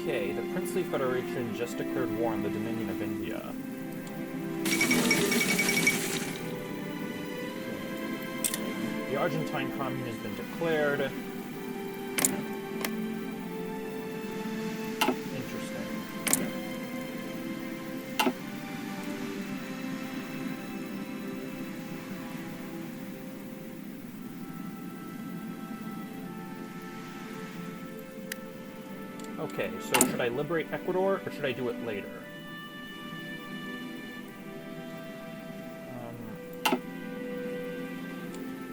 Okay, the Princely Federation just declared war on the Dominion of India. The Argentine Commune has been declared. Interesting. Okay, so should I liberate Ecuador, or should I do it later?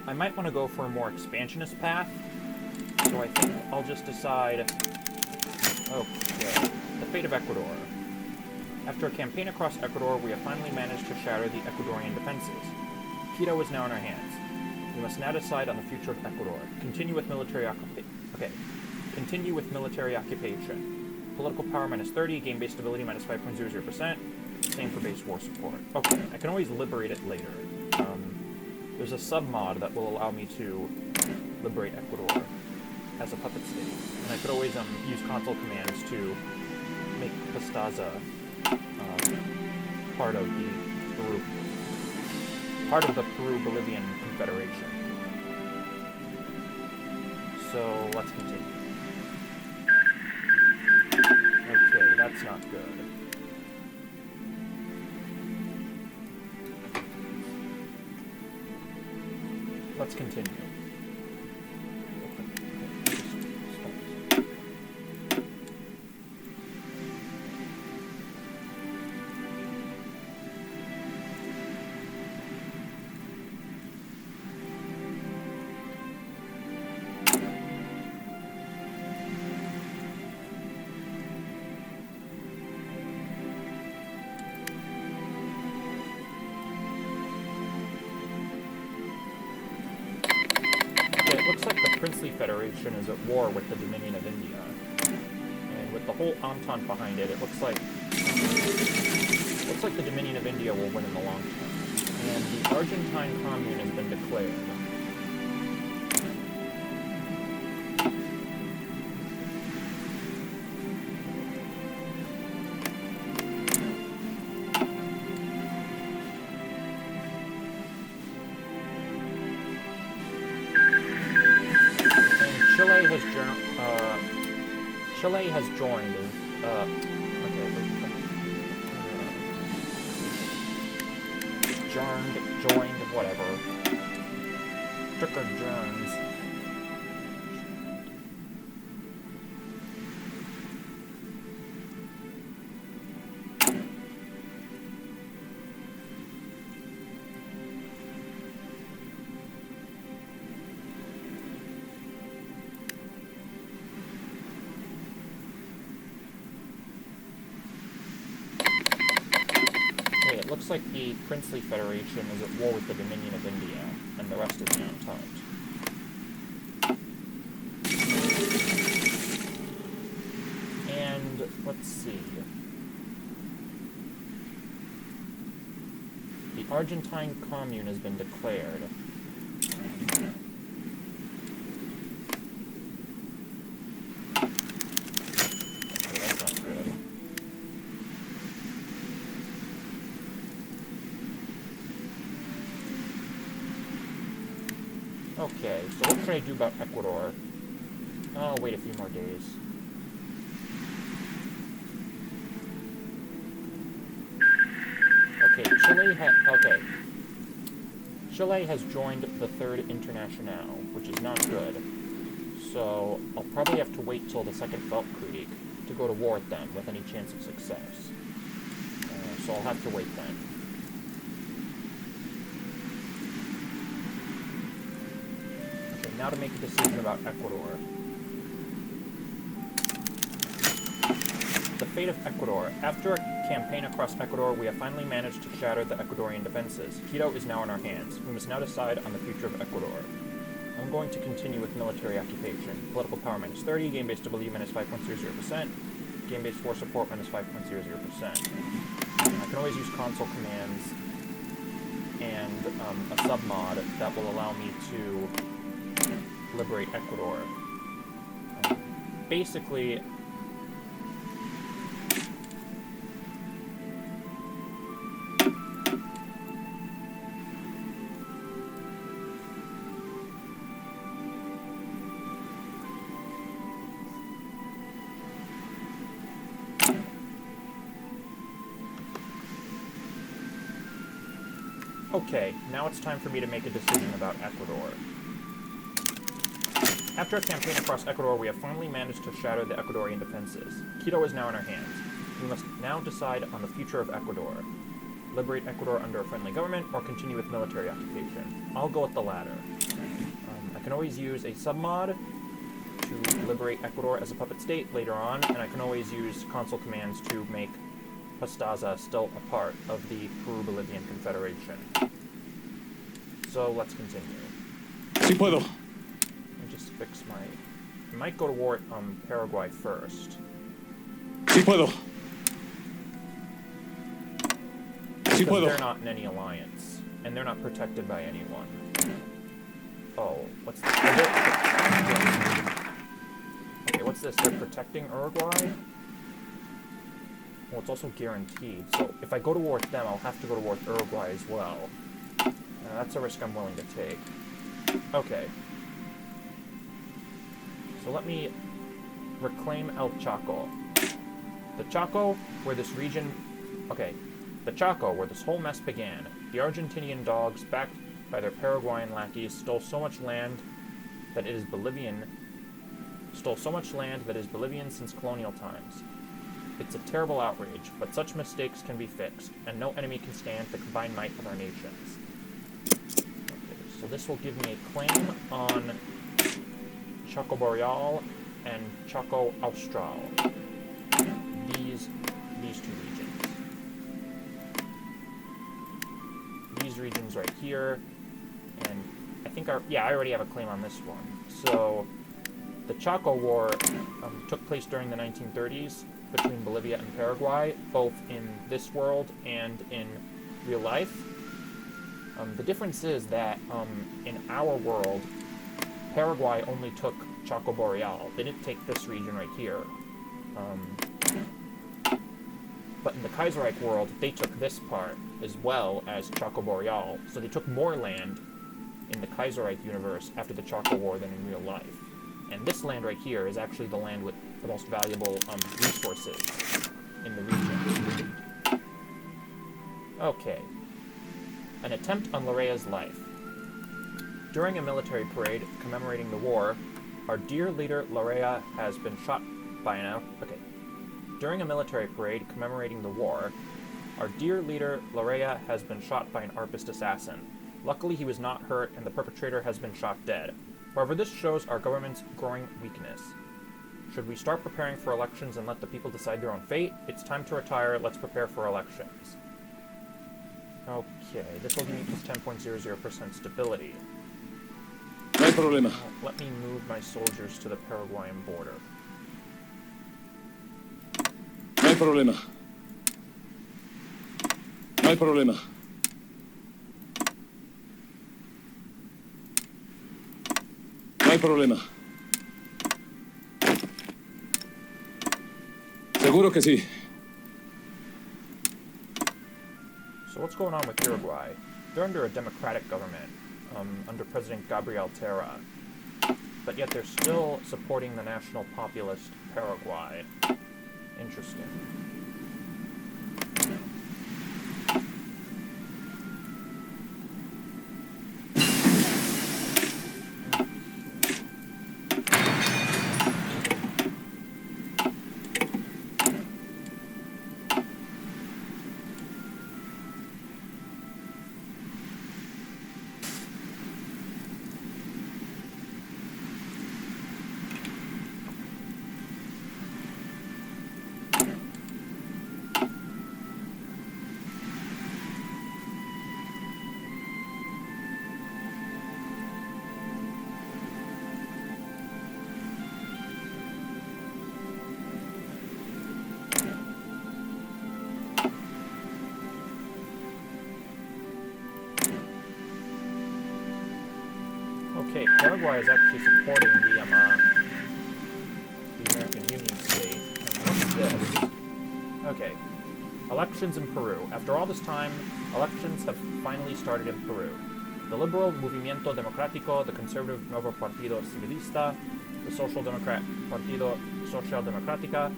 I might want to go for a more expansionist path, so I think I'll just decide... Okay, the fate of Ecuador. After a campaign across Ecuador, we have finally managed to shatter the Ecuadorian defenses. Quito is now in our hands. We must now decide on the future of Ecuador. Continue with military occupation. Political power minus 30, game-based stability minus 5.00%. Same for base war support. Okay, I can always liberate it later. There's a sub-mod that will allow me to liberate Ecuador as a puppet state. And I could always use console commands to make Pastaza part of the Peru-Bolivian Confederation. So let's continue. Okay, that's not good. Let's continue. It looks like the Princely Federation is at war with the Dominion of India. And with the whole Entente behind it, it looks like the Dominion of India will win in the long term. And the Argentine Commune has been declared. Chile has joined. Joined, whatever. Tricker joins. It looks like the Princely Federation is at war with the Dominion of India, and the rest is the Entente. And, let's see. The Argentine Commune has been declared. Okay, so what should I do about Ecuador? I'll wait a few more days. Okay, Chile has joined the Third Internationale, which is not good. So I'll probably have to wait till the Second Weltkrieg to go to war with them with any chance of success. So I'll have to wait then. Now to make a decision about Ecuador. The fate of Ecuador. After a campaign across Ecuador, we have finally managed to shatter the Ecuadorian defenses. Quito is now in our hands. We must now decide on the future of Ecuador. I'm going to continue with military occupation. Political power minus 30, game-based stability minus 5.00%, game-based war support minus 5.00%. I can always use console commands and a sub-mod that will allow me to liberate Ecuador. Basically, Okay, now it's time for me to make a decision about Ecuador. After a campaign across Ecuador, we have finally managed to shatter the Ecuadorian defenses. Quito is now in our hands. We must now decide on the future of Ecuador. Liberate Ecuador under a friendly government, or continue with military occupation. I'll go with the latter. I can always use a submod to liberate Ecuador as a puppet state later on, and I can always use console commands to make Pastaza still a part of the Peru-Bolivian Confederation. So let's continue. Sí puedo. Let me just fix my... I might go to war on Paraguay first. Sí puedo. Sí Because puedo. they're not in any alliance, and they're not protected by anyone. Oh, what's this? Okay, what's this? They're protecting Uruguay? Well, it's also guaranteed, so if I go to war with them, I'll have to go to war with Uruguay as well. That's a risk I'm willing to take. Okay. So let me reclaim El Chaco. The Chaco, where this region... Okay. The Chaco, where this whole mess began. The Argentinian dogs, backed by their Paraguayan lackeys, stole so much land that it is Bolivian since colonial times. It's a terrible outrage, but such mistakes can be fixed, and no enemy can stand the combined might of our nations. Okay, so this will give me a claim on Chaco Boreal and Chaco Austral. These two regions. These regions right here, and I think I already have a claim on this one. So the Chaco War took place during the 1930s between Bolivia and Paraguay, both in this world and in real life. The difference is that in our world, Paraguay only took Chaco Boreal. They didn't take this region right here. But in the Kaiserreich world, they took this part as well as Chaco Boreal. So they took more land in the Kaiserreich universe after the Chaco War than in real life. And this land right here is actually the land with the most valuable resources in the region. Okay. An attempt on Lorea's life. During a military parade commemorating the war, our dear leader Lorea has been shot by an... Okay. During a military parade commemorating the war, our dear leader Lorea has been shot by an ARPist assassin. Luckily, he was not hurt, and the perpetrator has been shot dead. However, this shows our government's growing weakness. Should we start preparing for elections and let the people decide their own fate? It's time to retire. Let's prepare for elections. Okay, this will give me plus 10.00% stability. No hay problema. Let me move my soldiers to the Paraguayan border. No hay problema. No hay problema. No hay problema. Seguro que sí. So what's going on with Uruguay? They're under a democratic government, under President Gabriel Terra, but yet they're still supporting the national populist Paraguay. Interesting. Okay, Paraguay is actually supporting the American Union state. What's this? Okay. Elections in Peru. After all this time, elections have finally started in Peru. The liberal Movimiento Democrático, the conservative Nuevo Partido Civilista, the Social Democrat Partido Social Democrática,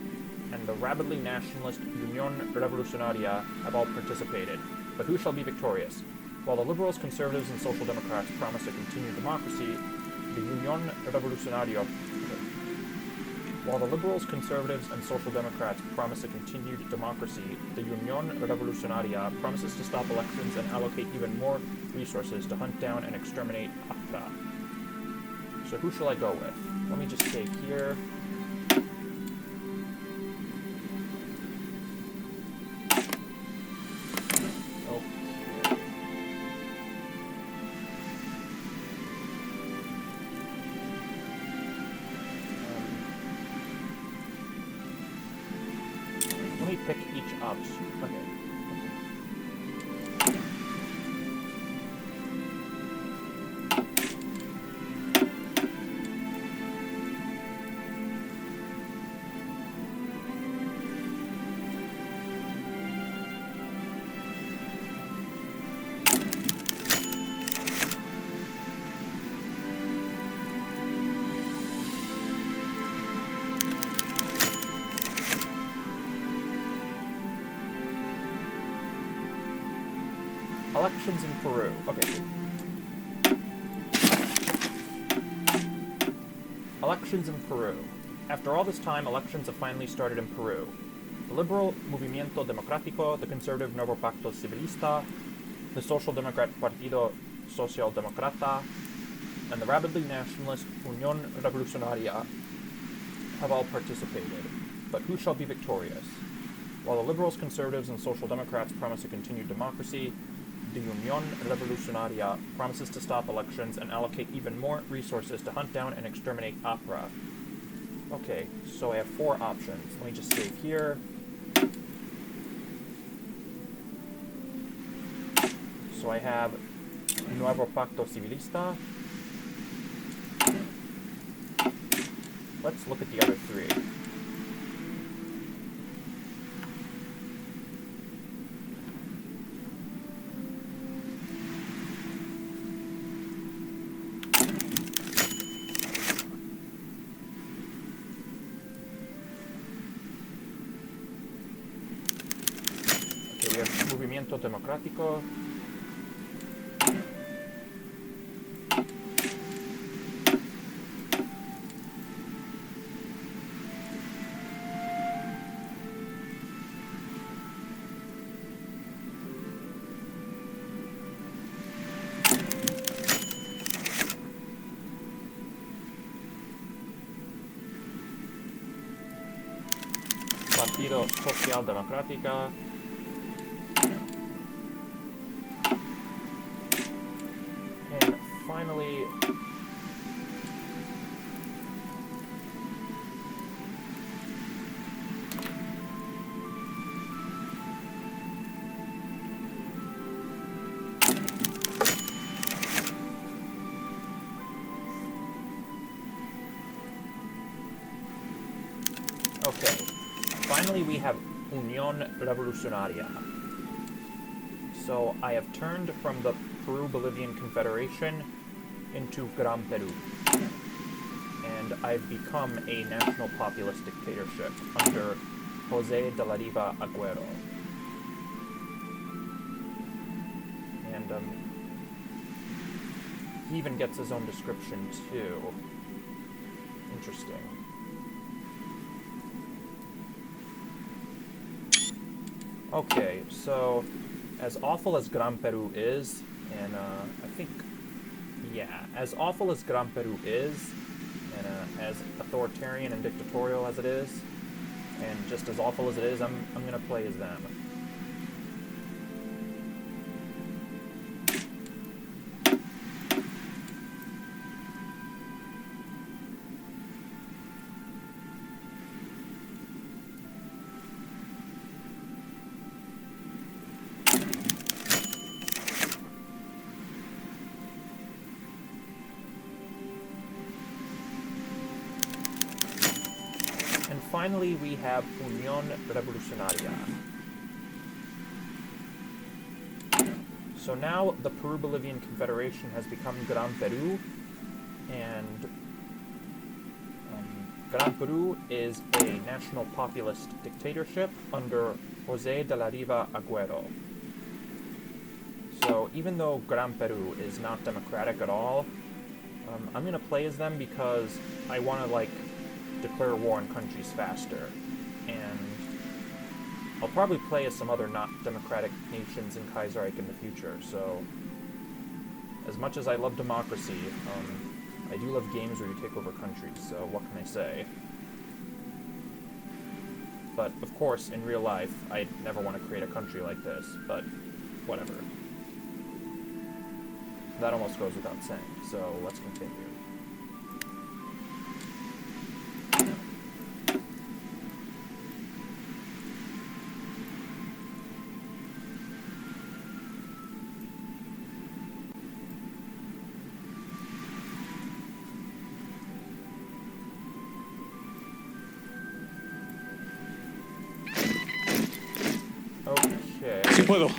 and the rabidly nationalist Unión Revolucionaria have all participated. But who shall be victorious? While the Liberals, Conservatives, and Social Democrats promise a continued democracy, the Unión Revolucionaria... While the Liberals, Conservatives, and Social Democrats promise a continued democracy, the Unión Revolucionaria promises to stop elections and allocate even more resources to hunt down and exterminate APRA. So who shall I go with? Let me just save here. Let me pick each option. Okay. Elections in Peru. Okay. Elections in Peru. After all this time, elections have finally started in Peru. The liberal Movimiento Democrático, the conservative Nuevo Pacto Civilista, the Social Democrat Partido Socialdemócrata, and the rabidly nationalist Unión Revolucionaria have all participated. But who shall be victorious? While the Liberals, Conservatives, and Social Democrats promise a continued democracy, the Unión Revolucionaria promises to stop elections and allocate even more resources to hunt down and exterminate APRA. Okay, so I have 4 options. Let me just save here. So I have Nuevo Pacto Civilista. Let's look at the other 3. We have Movimiento Democrático. Partido Socialdemócrata. And finally, we have Unión Revolucionaria. So I have turned from the Peru-Bolivian Confederation into Gran Peru. And I've become a national populist dictatorship under José de la Riva Agüero. And he even gets his own description too. Interesting. Okay, so as awful as Gran Peru is, and I think, yeah, as awful as Gran Peru is, and as authoritarian and dictatorial as it is, and just as awful as it is, I'm gonna play as them. Finally, we have Unión Revolucionaria. So now the Peru-Bolivian Confederation has become Gran Peru, and Gran Peru is a national populist dictatorship under José de la Riva Agüero. So even though Gran Peru is not democratic at all, I'm going to play as them because I want to, like, declare war on countries faster. And I'll probably play as some other not democratic nations in Kaiserreich in the future, so as much as I love democracy, I do love games where you take over countries, so what can I say? But, of course, in real life, I'd never want to create a country like this, but whatever. That almost goes without saying, so let's continue. Okay. Sí puedo.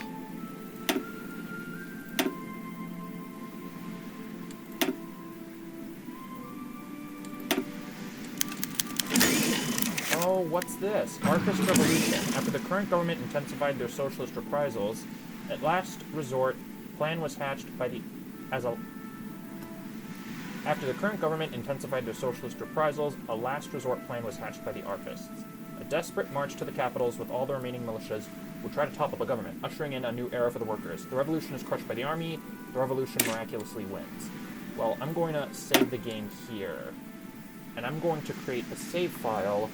Oh, what's this? Marxist revolution. After the current government intensified their socialist reprisals, at last resort, plan was hatched by the After the current government intensified their socialist reprisals, a last resort plan was hatched by the arpists. A desperate march to the capitals with all the remaining militias would try to topple the government, ushering in a new era for the workers. The revolution is crushed by the army. The revolution miraculously wins. Well, I'm going to save the game here, and I'm going to create a save file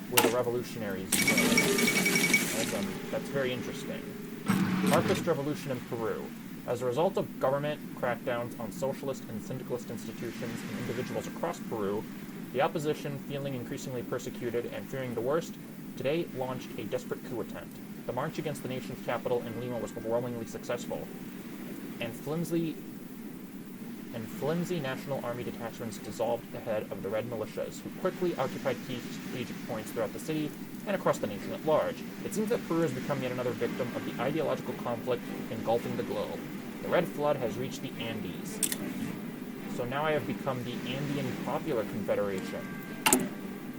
where the revolutionaries win. That's very interesting. Arpist revolution in Peru. As a result of government crackdowns on socialist and syndicalist institutions and individuals across Peru, the opposition, feeling increasingly persecuted and fearing the worst, today launched a desperate coup attempt. The march against the nation's capital in Lima was overwhelmingly successful, and flimsy National Army detachments dissolved the head of the Red militias, who quickly occupied key strategic points throughout the city and across the nation at large. It seems that Peru has become yet another victim of the ideological conflict engulfing the globe. The Red Flood has reached the Andes. So now I have become the Andean Popular Confederation,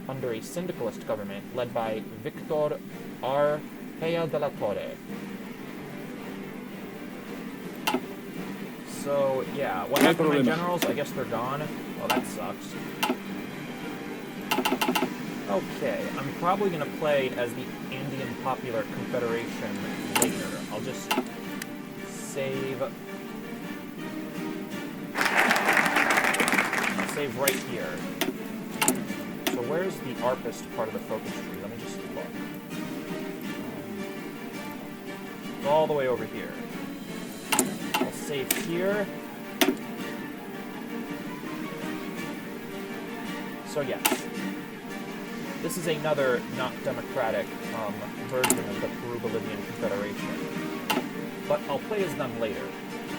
under a syndicalist government led by Victor Argea de la Torre. So, yeah, what happened to my generals? I guess they're gone. Well, that sucks. Okay, I'm probably going to play as the Andean Popular Confederation later. I'll just save... I'll save right here. So where's the ARPist part of the focus tree? Let me just look. It's all the way over here. I'll save here. So yes, this is another not democratic version of the Peru-Bolivian Confederation. But I'll play as them later.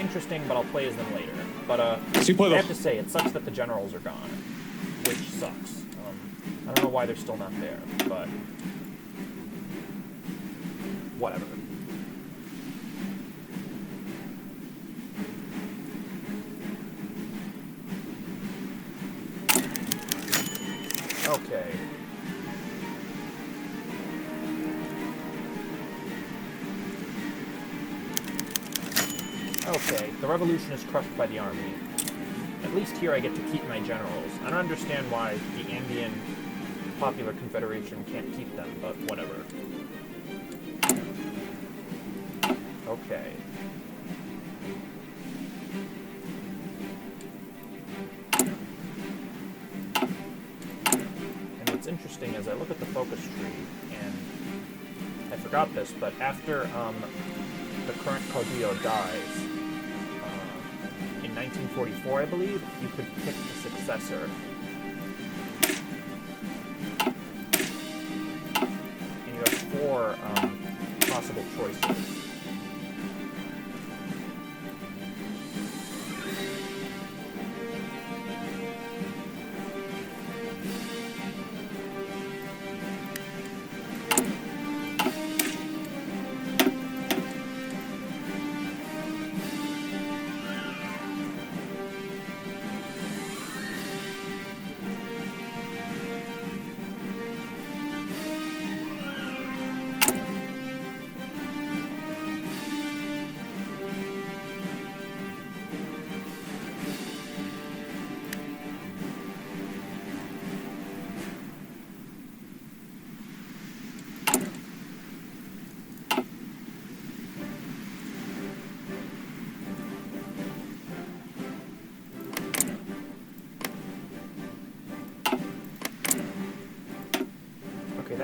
Interesting, but I'll play as them later. But I have to say, it sucks that the generals are gone, which sucks. I don't know why they're still not there, but whatever. Okay. Okay, the revolution is crushed by the army. At least here I get to keep my generals. I don't understand why the Andean Popular Confederation can't keep them, but whatever. Okay. And what's interesting is I look at the focus tree, and I forgot this, but after the current caudillo dies, in 1944, I believe, you could pick the successor. And you have 4 possible choices.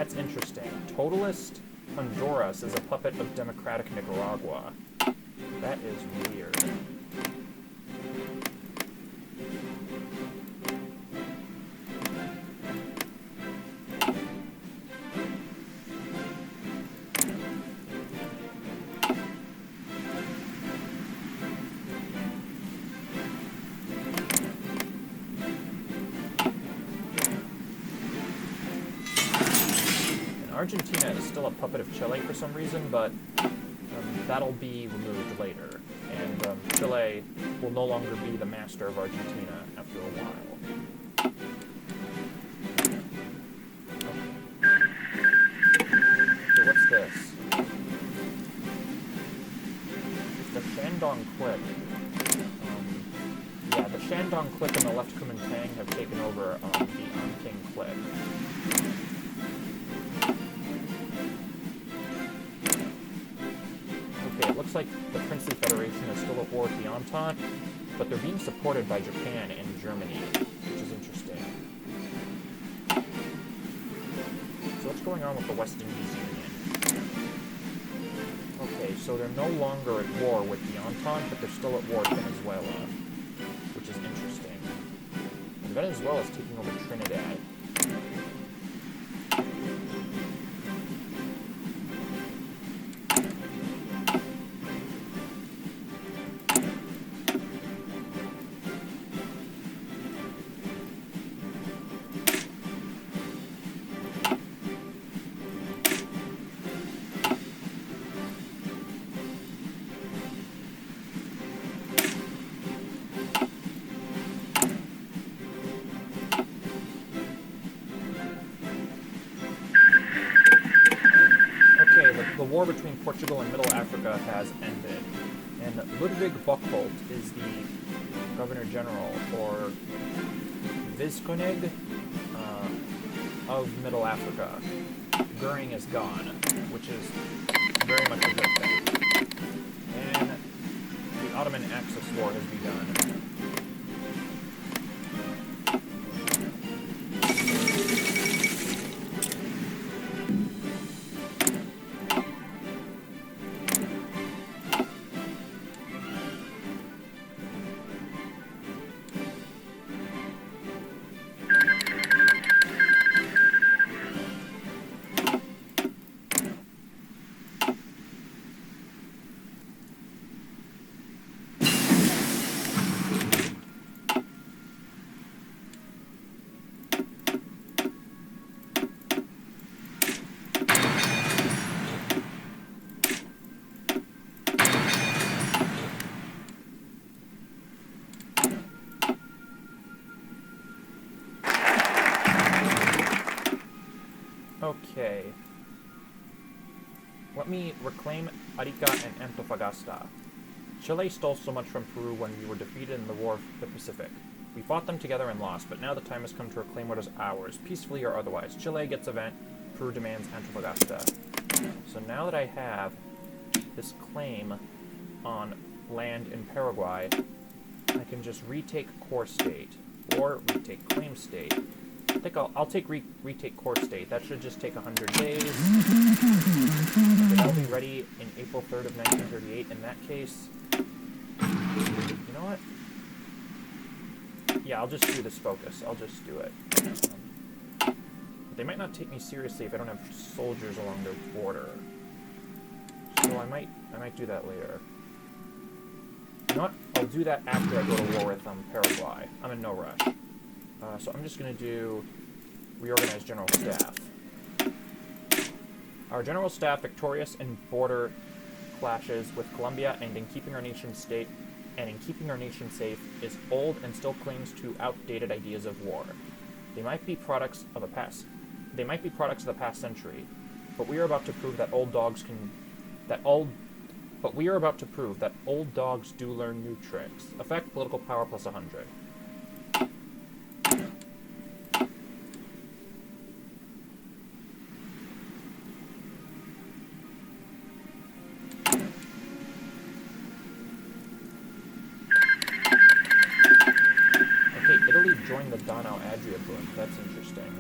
That's interesting. Totalist Honduras is a puppet of democratic Nicaragua. That is weird. Argentina is still a puppet of Chile for some reason, but that'll be removed later. And Chile will no longer be the master of Argentina after a while. Okay, what's this? It's the Shandong Click. Yeah, the Shandong Click and the Left Kuomintang have taken over the King Click. It looks like the Princely Federation is still at war with the Entente, but they're being supported by Japan and Germany, which is interesting. So what's going on with the West Indies Union? Okay, so they're no longer at war with the Entente, but they're still at war with Venezuela, which is interesting. And Venezuela is taking over Trinidad. The war between Portugal and Middle Africa has ended, and Ludwig Bockholt is the Governor General, or Vizkonig, of Middle Africa. Goering is gone, which is very much a good thing. And the Ottoman Axis War has begun. Okay. Let me reclaim Arica and Antofagasta. Chile stole so much from Peru when we were defeated in the War of the Pacific. We fought them together and lost, but now the time has come to reclaim what is ours, peacefully or otherwise. Chile gets a vent, Peru demands Antofagasta. So now that I have this claim on land in Paraguay, I can just retake core state, or retake claim state. I think I'll take retake core state. That should just take 100 days. Okay, that'll be ready in April 3rd of 1938. In that case, you know what? Yeah, I'll just do this focus. I'll just do it. They might not take me seriously if I don't have soldiers along their border. So I might do that later. You know what? I'll do that after I go to war with Paraguay. I'm in no rush. So I'm just going to do reorganize general staff. Our general staff, victorious in border clashes with Colombia and in keeping our nation safe, is old and still clings to outdated ideas of war. They might be products of the past century, but we are about to prove that old dogs do learn new tricks. Effect political power plus 100. Join the Donau Adria boom. That's interesting.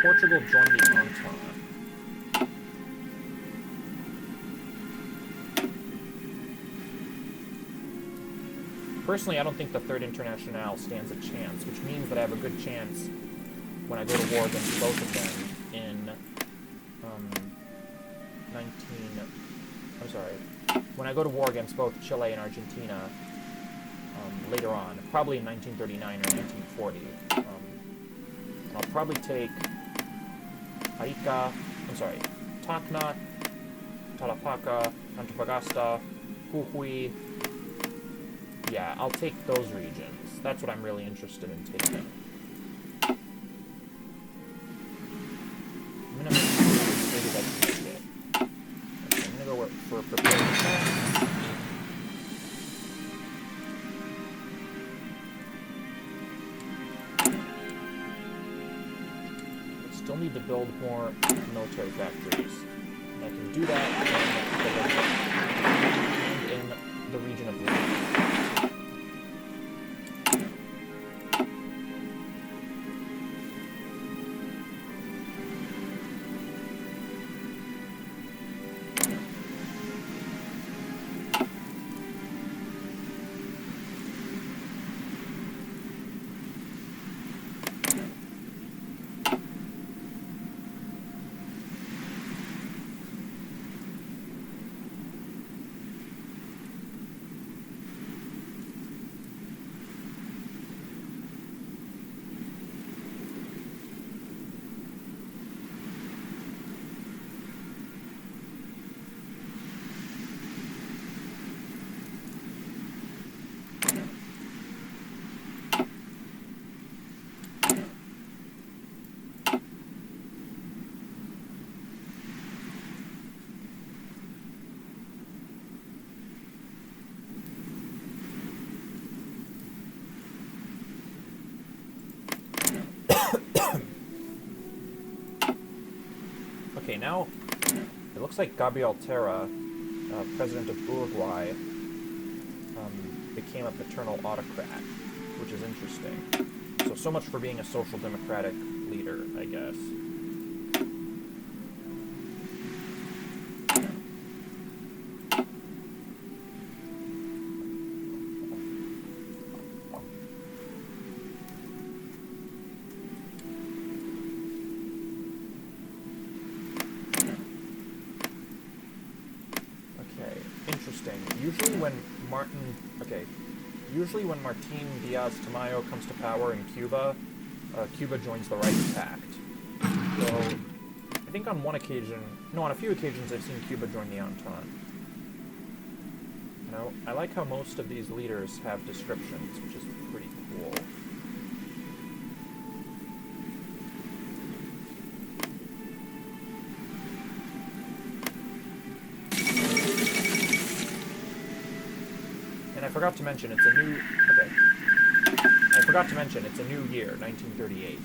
Portugal join the Entente? Personally, I don't think the Third Internationale stands a chance, which means that I have a good chance when I go to war against both of them in when I go to war against both Chile and Argentina later on, probably in 1939 or 1940. I'll probably take Tacna, Talapaca, Antofagasta, Jujuy. Yeah, I'll take those regions. That's what I'm really interested in taking. I'm gonna make sure as big as I can make it. Okay, I'm gonna go for prepared defense. I still need to build more military factories. And I can do that in the region of Lima. Okay, now it looks like Gabriel Terra, president of Uruguay, became a paternal autocrat, which is interesting. So much for being a social democratic leader, I guess. Usually when Martin Diaz-Tamayo comes to power in Cuba, Cuba joins the Reich Pact. So, I think on a few occasions I've seen Cuba join the Entente. You know, I like how most of these leaders have descriptions, which is pretty cool. I forgot to mention it's a new year, 1938.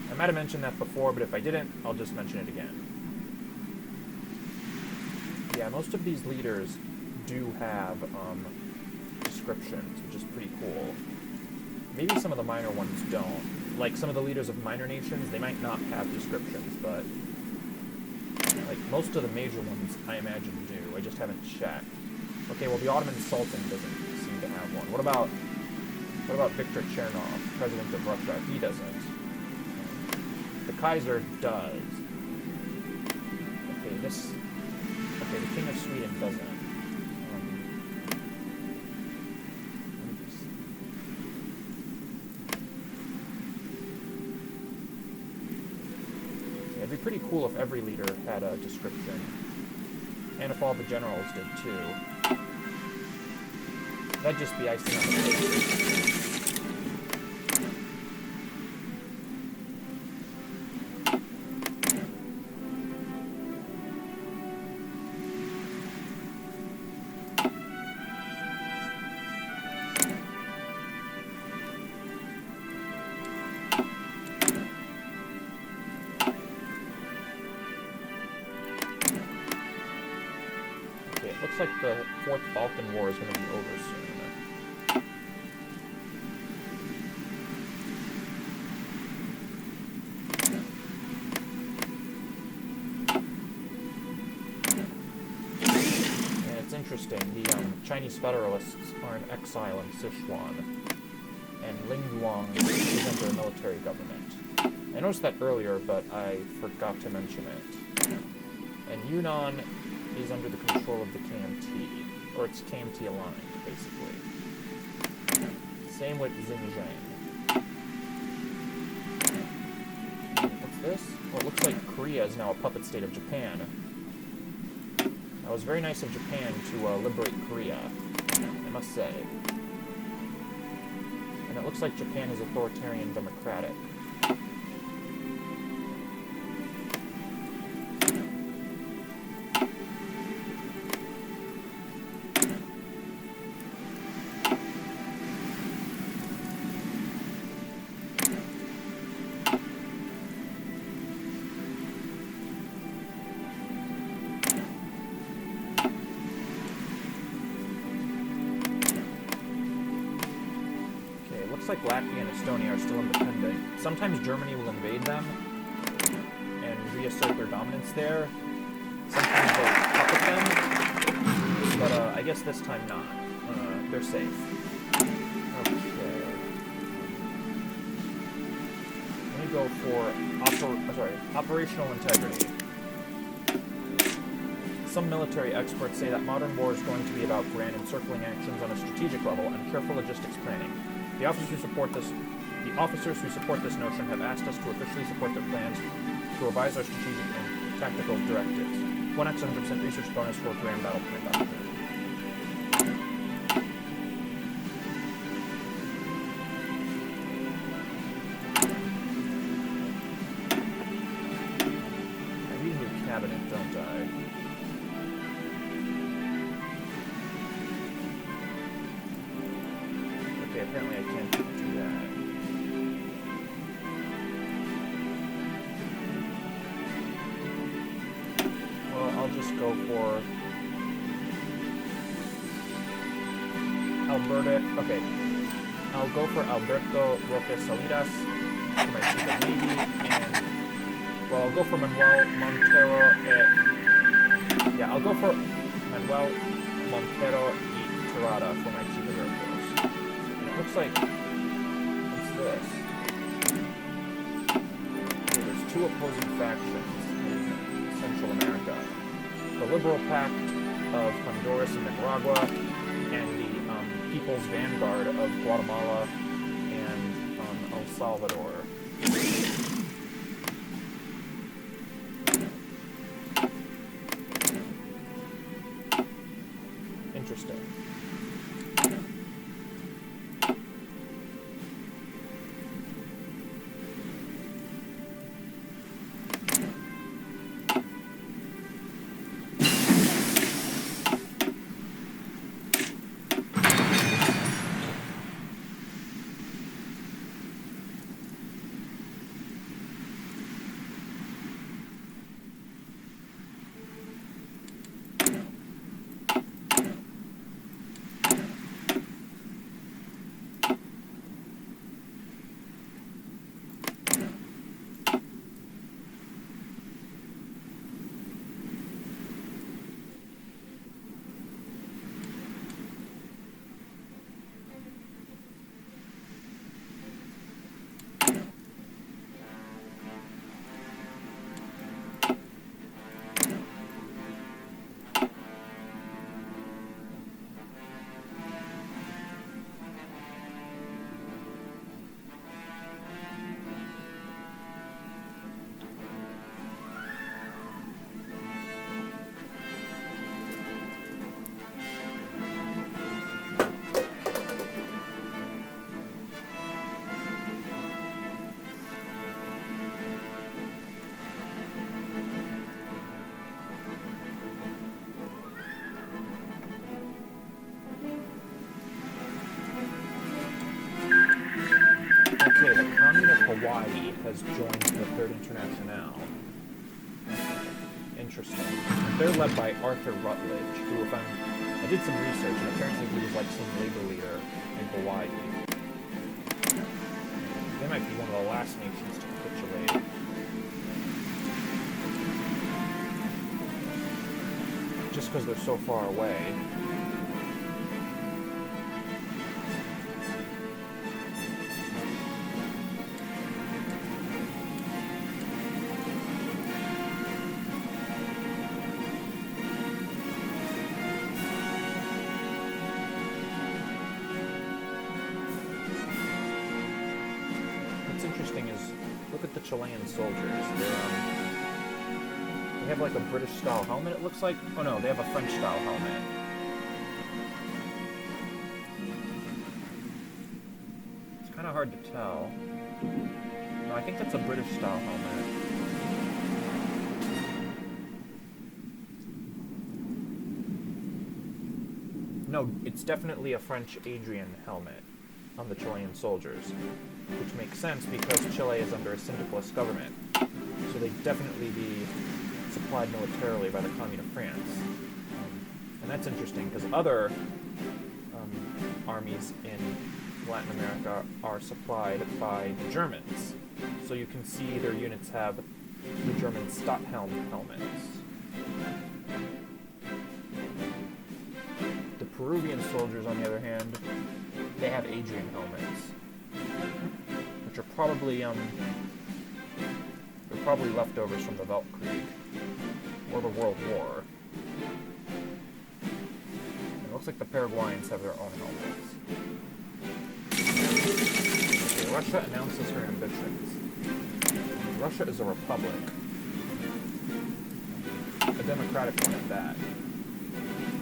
I might have mentioned that before, but if I didn't, I'll just mention it again. Yeah, most of these leaders do have descriptions, which is pretty cool. Maybe some of the minor ones don't. Like some of the leaders of minor nations, they might not have descriptions, but like most of the major ones, I imagine do. I just haven't checked. Okay, well the Ottoman Sultan doesn't seem to have one. What about Viktor Chernov, president of Russia? He doesn't. The Kaiser does. Okay, the King of Sweden doesn't. Yeah, it'd be pretty cool if every leader had a description. And if all the generals did too. That'd just be icing on the cake. Okay, it looks like the Fourth Balkan War is going to be over soon. Chinese Federalists are in exile in Sichuan, and Ling Yuan is under a military government. I noticed that earlier, but I forgot to mention it. And Yunnan is under the control of the KMT, or it's KMT aligned, basically. Same with Xinjiang. What's this? Well, it looks like Korea is now a puppet state of Japan. That was very nice of Japan to liberate Korea, I must say. And it looks like Japan is authoritarian democratic. Like Latvia and Estonia are still independent. Sometimes Germany will invade them and reassert their dominance there. Sometimes they'll puppet them, but I guess this time not. They're safe. Okay. Let me go for operational integrity. Some military experts say that modern war is going to be about grand encircling actions on a strategic level and careful logistics planning. The officers who support this notion have asked us to officially support their plans to revise our strategic and tactical directives. 1x100% research bonus for grand battle plan document. I need a new cabinet, don't I? Apparently I can't do that. Well, I'll just go for Okay. I'll go for Alberto Roque Salinas for my chief of navy, and well, I'll go for Manuel Montero. I'll go for Manuel Montero y Tirada for my chief of air force. Looks like, what's this? Okay, there's two opposing factions in Central America. The Liberal Pact of Honduras and Nicaragua, and the People's Vanguard of Guatemala and El Salvador. Interesting. Hawaii has joined the Third Internationale. Interesting. They're led by Arthur Rutledge, who, if I did some research, and apparently he was like some labor leader in Hawaii. They might be one of the last nations to capitulate. Just because they're so far away. the Chilean soldiers. They have like a British-style helmet, it looks like. Oh no, they have a French-style helmet. It's kind of hard to tell. No, I think that's a British-style helmet. No, it's definitely a French Adrian helmet on the Chilean soldiers, which makes sense because Chile is under a syndicalist government, so they'd definitely be supplied militarily by the Commune of France. And that's interesting because other armies in Latin America are supplied by the Germans, so you can see their units have the German Stadthelm helmets. The Peruvian soldiers, on the other hand, they have Adrian helmets, which are probably they're probably leftovers from the Weltkrieg or the World War. And it looks like the Paraguayans have their own helmets. Okay, Russia announces her ambitions. Russia is a republic, a democratic one at that,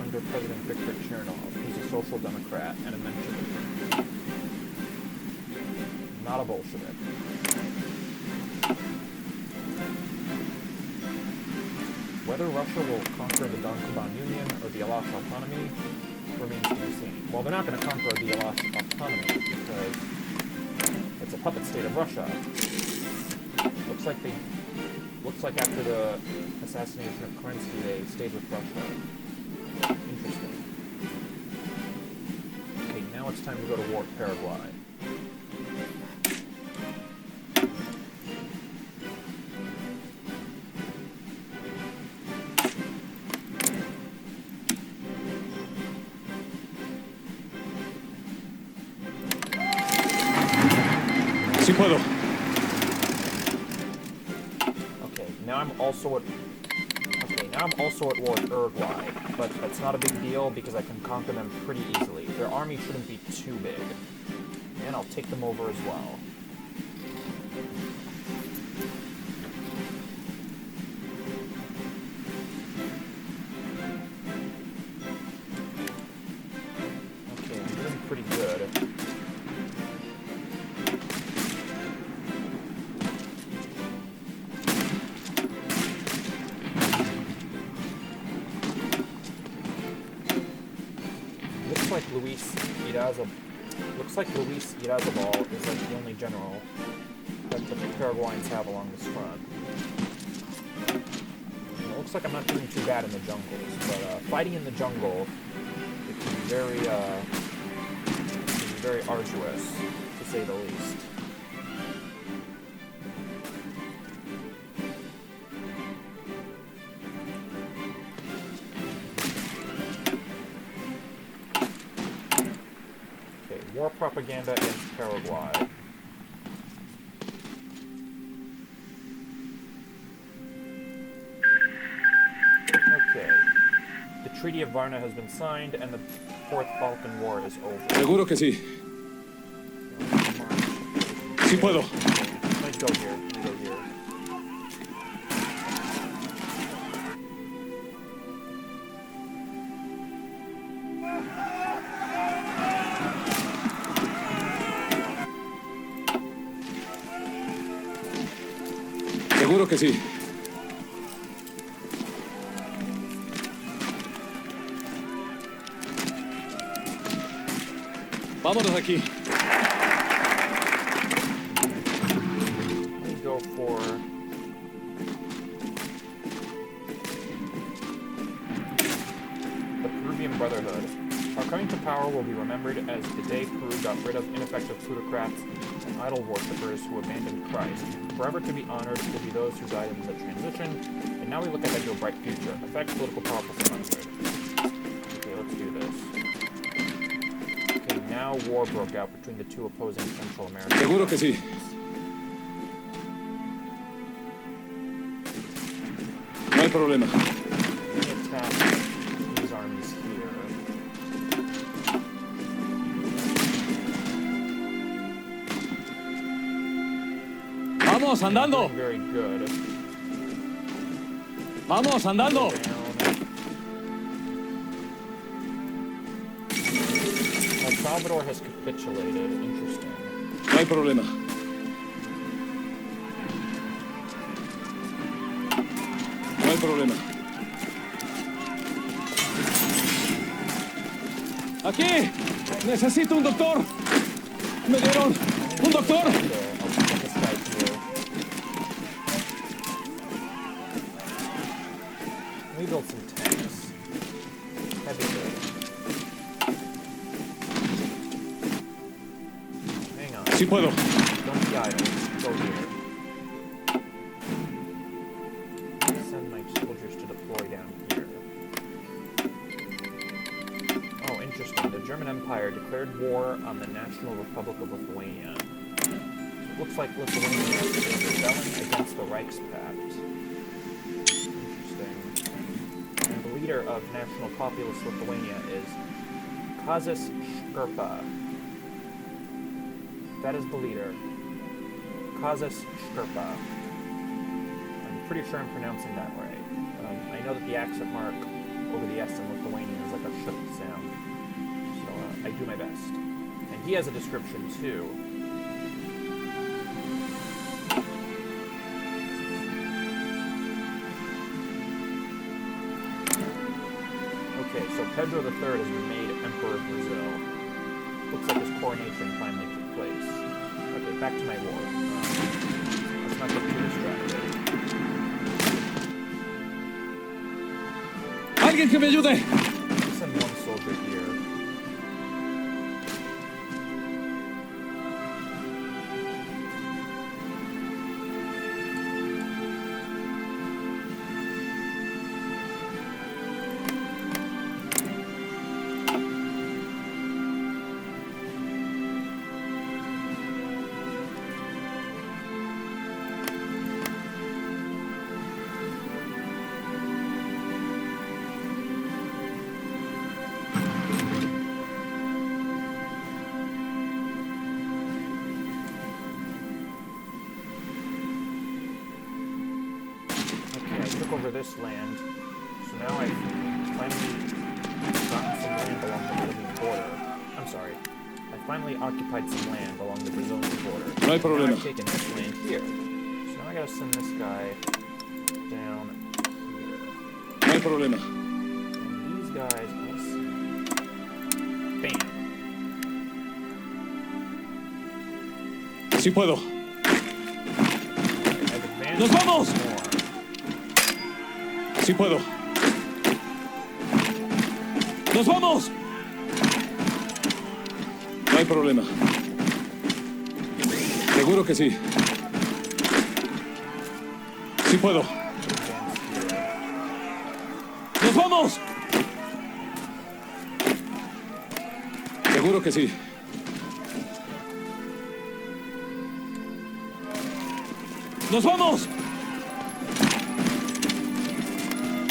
under President Viktor Chernov, who's a social democrat and a Menshevik. Not a Bolshevik. Whether Russia will conquer the Don Kuban Union or the Alash autonomy remains to be seen. Well, they're not going to conquer the Alash autonomy because it's a puppet state of Russia. Looks like after the assassination of Kerensky, they stayed with Russia. Interesting. Okay, now it's time to go to war with Paraguay. Sí puedo. Okay, now I'm also at war with Uruguay, but that's not a big deal because I can conquer them pretty easily. Their army shouldn't be too big, and I'll take them over as well. Okay, I'm doing pretty good. Looks like Luis Irazabal is like the only general that the Paraguayans have along this front. And it looks like I'm not doing too bad in the jungles, but fighting in the jungle it can be very arduous, to say the least. War propaganda against Paraguay. Okay. The Treaty of Varna has been signed and the Fourth Balkan War is over. Seguro que sí. Sí puedo. Let's go here. Seguro que sí. Vámonos aquí. Let me go for the Peruvian Brotherhood. Our coming to power will be remembered as the day Peru got rid of ineffective plutocrats and idol worshippers who abandoned Christ. Forever to be honored will be those who died in the transition, and now we look ahead to a bright future. Effect political power for 100. Okay, let's do this. Okay, now war broke out between the two opposing Central American Seguro que sí. No hay problema. Let me attack these armies here. Vamos andando. Very good. Vamos andando. Down. El Salvador has capitulated. Interesting. No hay problema. No hay problema. Aquí. Necesito un doctor. Me dieron un doctor. So I'll put this guy here. We built some tanks. That'd be good. Hang on. Sí puedo. Don't be idle. Go here. Send my soldiers to deploy down here. Oh, interesting. The German Empire declared war on the National Republic of Lithuania. So it looks like Lithuania is rebelling against the Reichspakt. Interesting. And the leader of National Populist Lithuania is Kazis Škirpa. That is the leader. Kazis Škirpa. I'm pretty sure I'm pronouncing that right. I know that the accent mark over the S in Lithuanian is like a sh sound. So I do my best. And he has a description too. Okay, so Pedro III has been made Emperor of Brazil. Looks like his coronation finally took place. Okay, back to my war. Let's not get too distracted. Alguien que me ayude. Let's send one soldier here. Over this land, so now I've finally gotten some land along the Bolivian border. I'm sorry, I finally occupied some land along the Brazilian border. No hay Now problema. I've taken this land here, so now I gotta send this guy down here. No hay problema. And these guys, let's see. Bam. Sí puedo. I've advanced ¡Nos vamos! more. Sí puedo. ¡Nos vamos! No hay problema. Seguro que sí. Sí puedo. ¡Nos vamos! Seguro que sí. ¡Nos vamos!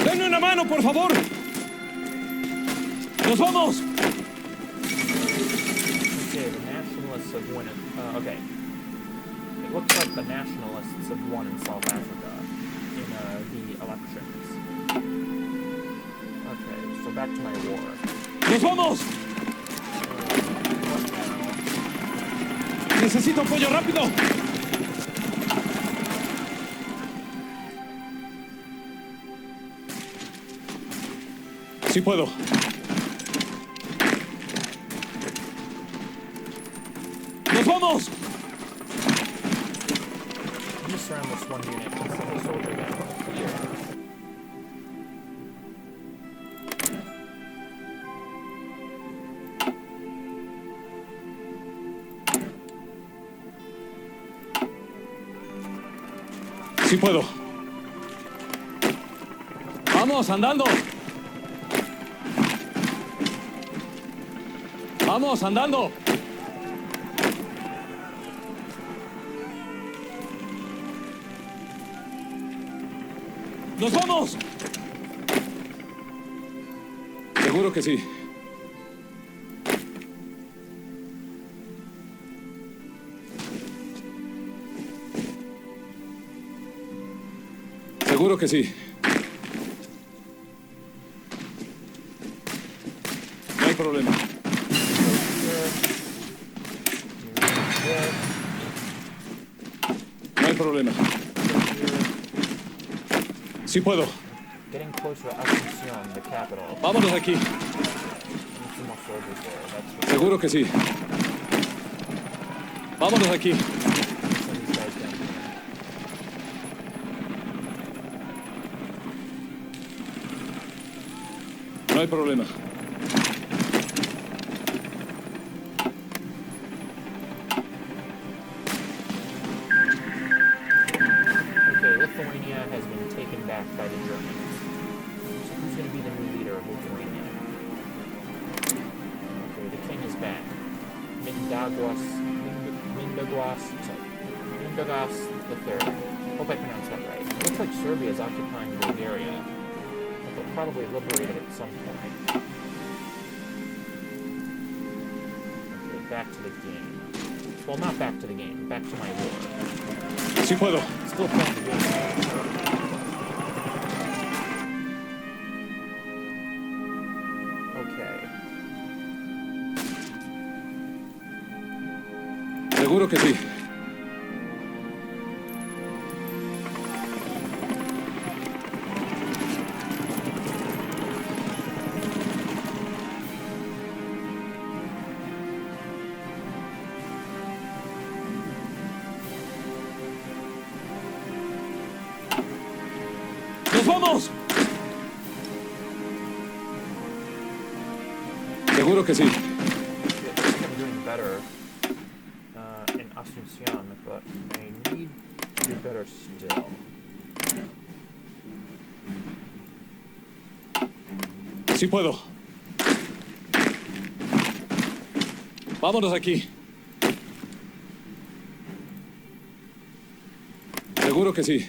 ¡Denme una mano, por favor! ¡Nos vamos! Okay, the nationalists have won it. Okay. It looks like the nationalists have won in South Africa in the elections. Okay, so back to my war. ¡Nos vamos! What now? ¡Necesito apoyo rápido! Sí puedo. ¡Nos vamos! I'm gonna surround this one unit and send a soldier down here. Sí puedo. ¡Vamos, andando! ¡Vamos, andando! ¡Nos vamos! Seguro que sí. Seguro que sí. No hay problema. No hay problema. Sí puedo. Getting closer to Asunción, the capital. Vámonos aquí. Some more soldiers there. That's Seguro que sí. Vámonos aquí. these guys down here. No hay problema. Okay, Lithuania has been taken back by the Germans. So who's going to be the new leader of Lithuania? Okay, the king is back. Mindaugas III. Hope I pronounced that right. It looks like Serbia is occupying Bulgaria. But they'll probably liberate it at some point. Okay, back to the game. Well, not back to the game. Back to my war. Sí puedo. Still playing the game. Okay. Seguro que sí. ¡Nos vamos! Seguro que sí. I think I'm doing better in Asunción, but I need to do better still. Sí puedo. Vámonos aquí. Seguro que sí.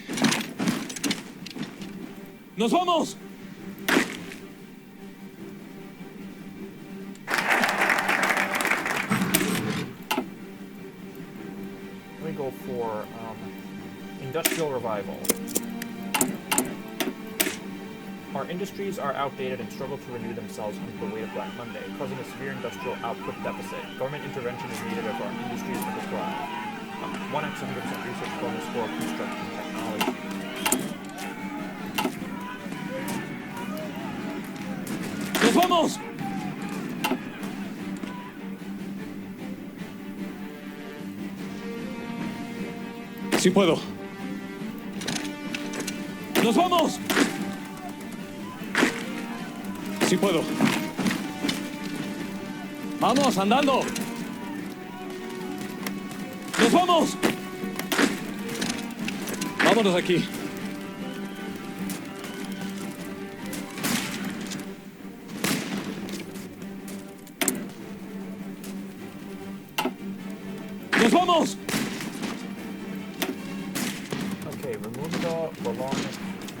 ¡Nos vamos! Let me go for industrial revival. Our industries are outdated and struggle to renew themselves under the weight of Black Monday, causing a severe industrial output deficit. Government intervention is needed if our industries are to thrive. 1x 100% research bonus for construction technology. ¡Nos vamos! Sí puedo. ¡Nos vamos! Sí puedo. ¡Vamos, andando! ¡Nos vamos! Vámonos aquí. ¡Nos vamos! Okay, Remundo Bolon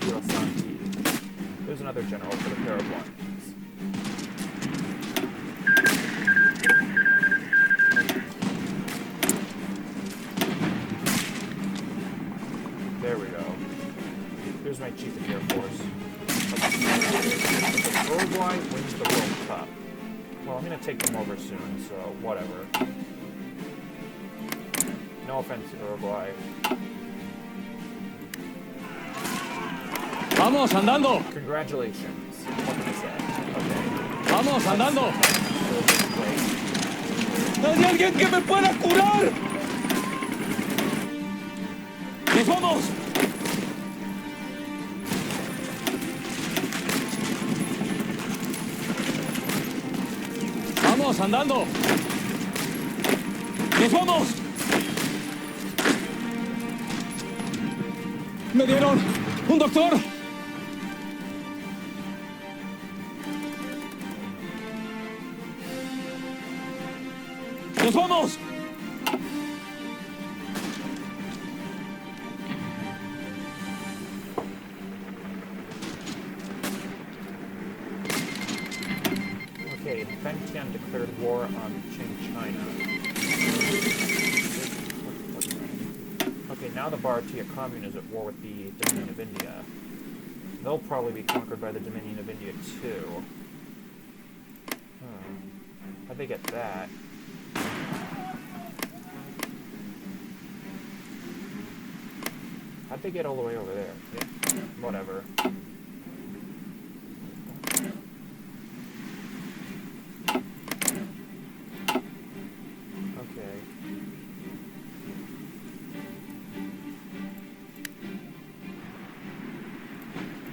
Durasanti. There's another general for the Paraguayans. There we go. Here's my chief of the Air Force. Uruguay wins the World Cup. Well, I'm gonna take them over soon, so whatever. No offense, Uruguay. ¡Vamos, andando! Congratulations. What can I say? Okay. ¡Vamos, andando! Great. ¡Hay alguien que me pueda curar! ¡Nos vamos! ¡Vamos, andando! ¡Nos vamos! ¡Me dieron un doctor! ¡Nos vamos! Okay, Bangtian declared war on Qing China. Okay, now the Bharatiya Commune is at war with the Dominion of India. They'll probably be conquered by the Dominion of India too. How'd they get that? How'd they get all the way over there? Yeah, whatever. Okay.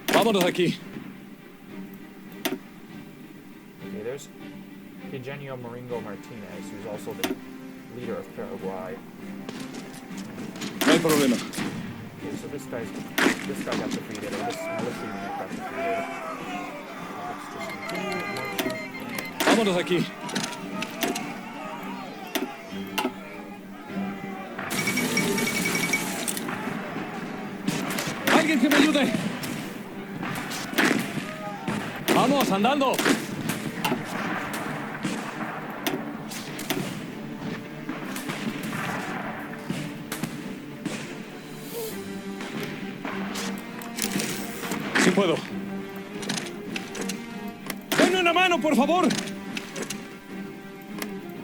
Vámonos de aquí. Okay, there's Eugenio Maringo Martinez, who's also the leader of Paraguay. No hay problema. Okay, so this guy got defeated, or this militia unit got defeated. Let's just continue marching in. Vámonos de aquí. ¡Alguien que me ayude! ¡Vamos, andando! Sí puedo. ¡Denme una mano, por favor!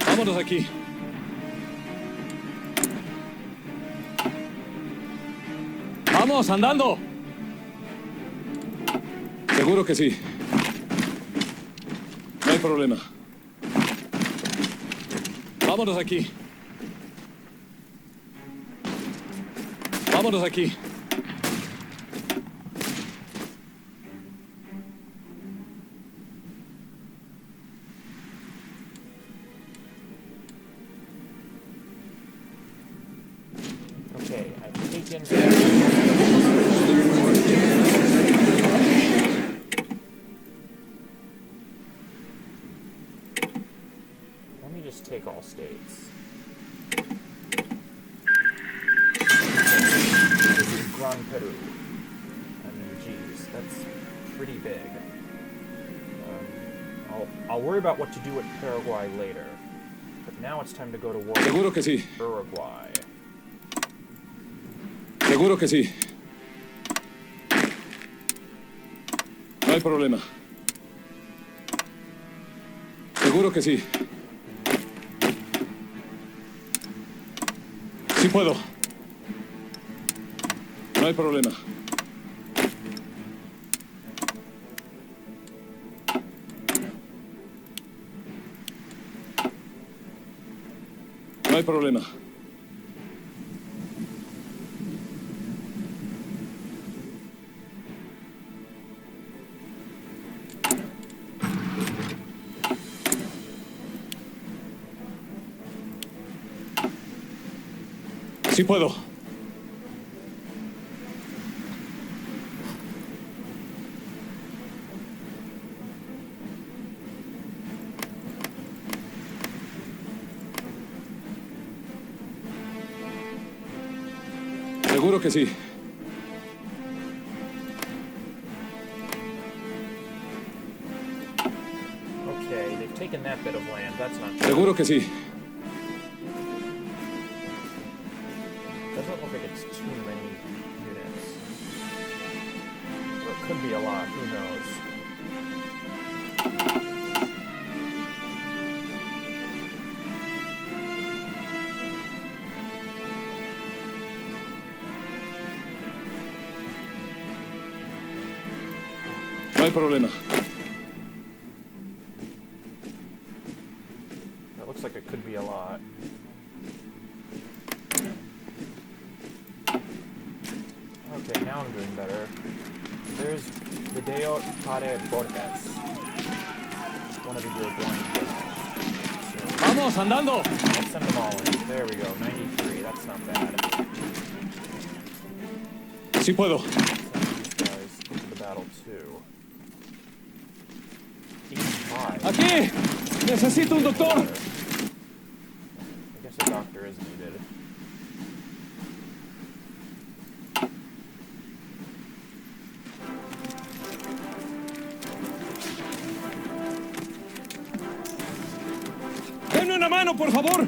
Vámonos de aquí. ¡Vamos, andando! Seguro que sí. No hay problema. Vámonos de aquí. Vámonos de aquí. Okay, I've taken... Let me just take all states. This is Gran Peru. I mean, geez, that's pretty big. I'll worry about what to do with Paraguay later. But now it's time to go to war Seguro que sí. with Uruguay. Seguro que sí. No hay problema. Seguro que sí. Sí puedo. No hay problema. No hay problema. Sí puedo. Seguro que sí. Okay, they've taken that bit of land. That's not good. Seguro que sí. Doesn't look like it's too many units. Or it could be a lot, who knows. No hay problema. That looks like it could be a lot. Okay, now I'm doing better. There's Video Pare Borges. One of the Uruguayan generals. Vamos, andando. Let's send them all in. There we go, 93. That's not bad. Sí puedo. Send these guys into the battle too. 85. Aquí. Necesito un doctor. I guess a doctor is needed. Denme una mano, por favor.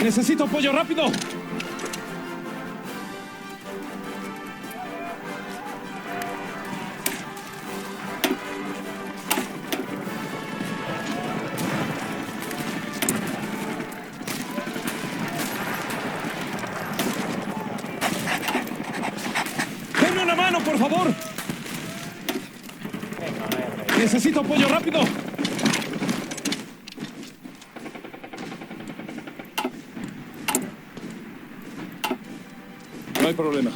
Necesito apoyo rápido. ¡Denme una mano, por favor! Hang on, I have an idea. Necesito apoyo rápido. No hay problema.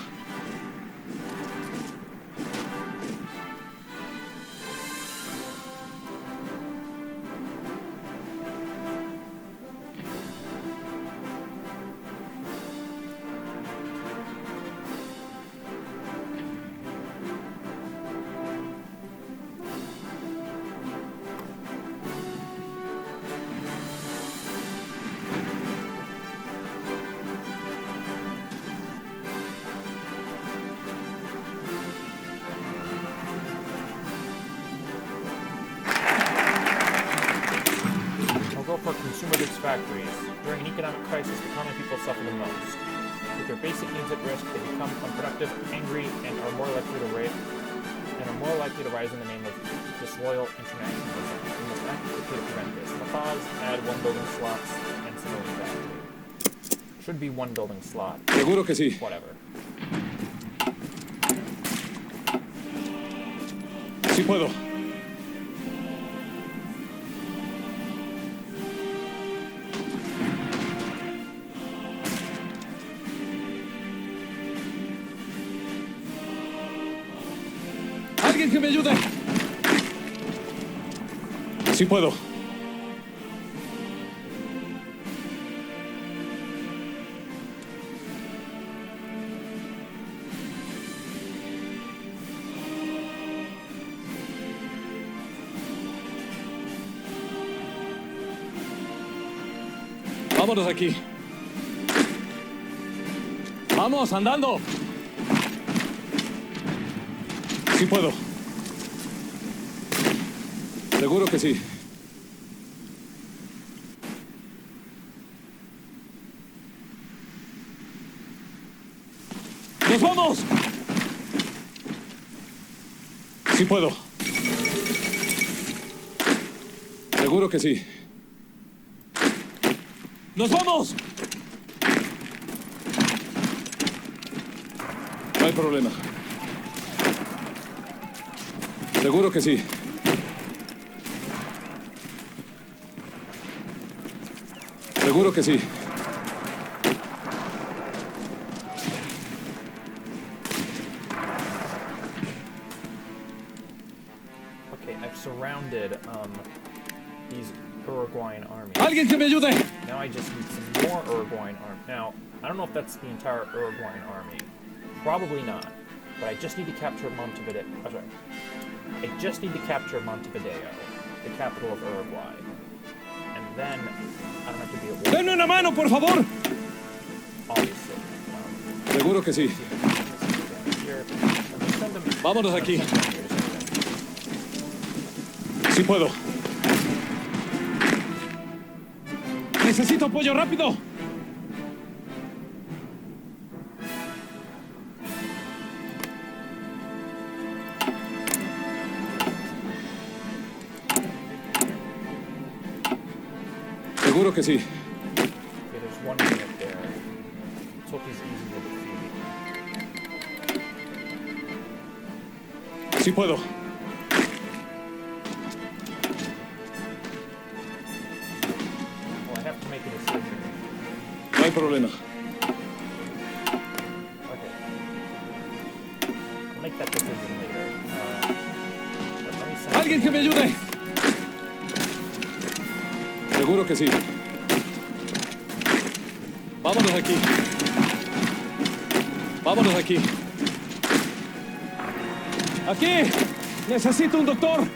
I'll go for consumer goods factories. During an economic crisis, the common people suffer the most. With their basic needs at risk, they become unproductive, angry, and are more likely to rise in the name of disloyal internationalism. We must act quickly to prevent this. La Paz, add 1 building slots and civilian factory. Should be 1 building slot. Seguro que sí. Whatever. Sí puedo. ¡Alguien que me ayude! Sí puedo. Vámonos aquí. Vamos, andando. Sí puedo. Seguro que sí. ¡Nos vamos! Sí puedo. Seguro que sí. ¡Nos vamos! No hay problema. Seguro que sí. Seguro que sí. Okay, I've surrounded these Uruguayan armies. ¡Alguien que me ayude! Now I just need some more Uruguayan army. Now, I don't know if that's the entire Uruguayan army. Probably not. But I just need to capture Montevideo. Oh, sorry. I just need to capture Montevideo, the capital of Uruguay. And then I don't have to be at war. ¡Denme una mano, por favor! Obviously. Seguro que sí. Here. I'm gonna send them- Vámonos I'm aquí. gonna send them here, Sí puedo. Necesito apoyo rápido. Seguro que sí. Okay, there's 1 unit there. Let's hope he's easy to defeat. Sí puedo. Well, I have to make a decision. No hay problema. Okay. I'll make that decision later. But let me send ¡Alguien que me ayude! Seguro que sí. Vámonos aquí. Vámonos aquí. ¡Aquí! ¡Necesito un doctor!